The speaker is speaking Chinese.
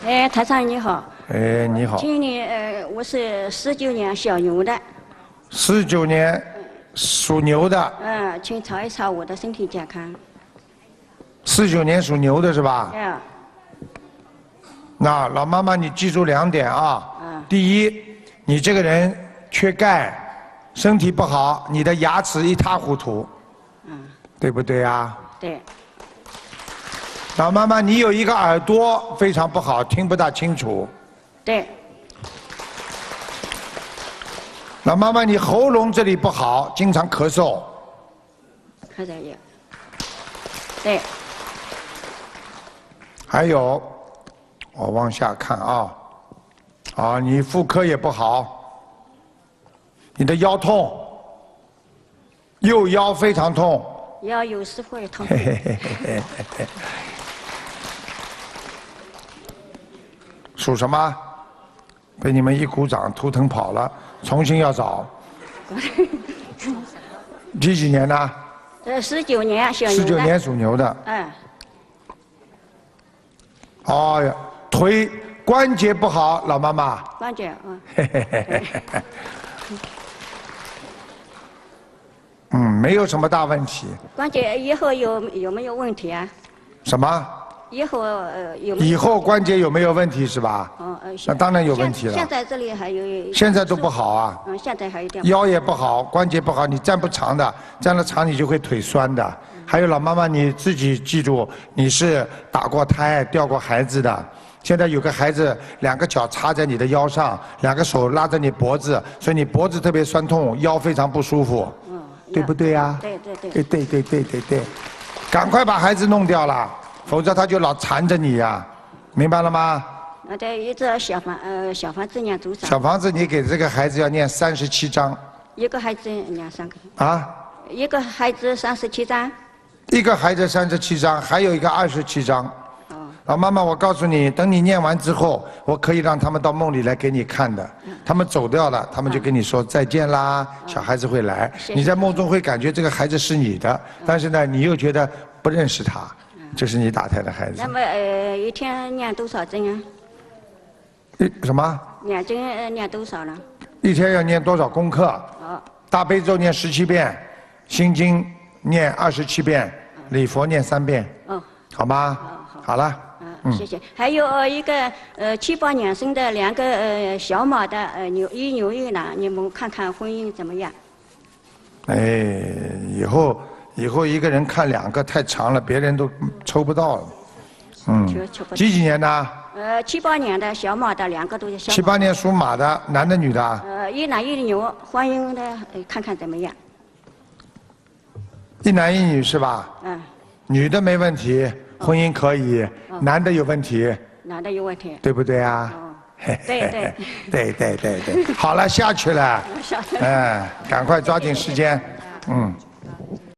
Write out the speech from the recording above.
哎，台长你好。哎，你好。今年我是19年小牛的。19年属牛的。请查一查我的身体健康。49年属牛的是吧？哎。那老妈妈，你记住2点啊。第一，你这个人缺钙，身体不好，你的牙齿一塌糊涂。对不对啊？对。老妈妈，你有一个耳朵非常不好，听不大清楚。对。老妈妈，你喉咙这里不好，经常咳嗽。咳嗽也。对。还有，我往下看啊，你妇科也不好，你的腰痛，右腰非常痛。腰有时会痛。属什么？被你们一鼓掌，图腾跑了，重新要找。几年呢？19年小牛的。19年属牛的。哦呀，腿关节不好，老妈妈。关节，没有什么大问题。关节以后有没有问题啊？什么？以后有没有？以后关节有没有问题是吧？那当然有问题了。现在这里还有。现在都不好啊。现在还有点。腰也不好，关节不好，你站不长的，站得长你就会腿酸的。还有老妈妈，你自己记住，你是打过胎、掉过孩子的。现在有个孩子2个脚插在你的腰上，2个手拉着你脖子，所以你脖子特别酸痛，腰非常不舒服。对不对呀？对，赶快把孩子弄掉了，否则他就老缠着你呀，明白了吗？对，一个小房子念多少？小房子你给这个孩子要念37章。一个孩子念3个。一个孩子37章。一个孩子37章，还有一个27章。老妈妈，我告诉你，等你念完之后，我可以让他们到梦里来给你看的。他们走掉了，他们就跟你说再见啦。小孩子会来，你在梦中会感觉这个孩子是你的，但是呢，你又觉得不认识他，这是你打胎的孩子。那么一天念多少针啊？什么？念经念多少呢？一天要念多少功课？大悲咒念17遍，心经念27遍，礼佛念3遍。好吗？好了。谢谢。还有一个7、8年生的2个小马的牛一男，你们看看婚姻怎么样？以后一个人看2个太长了，别人都抽不到了。几年的？7、8年的小马的2个都是小马。7、8年属马的，男的女的？一男一牛，婚姻的看看怎么样？一男一女是吧？女的没问题。婚姻可以，男的有问题。男的有问题。对不对啊？对。好了，下去了。赶快抓紧时间。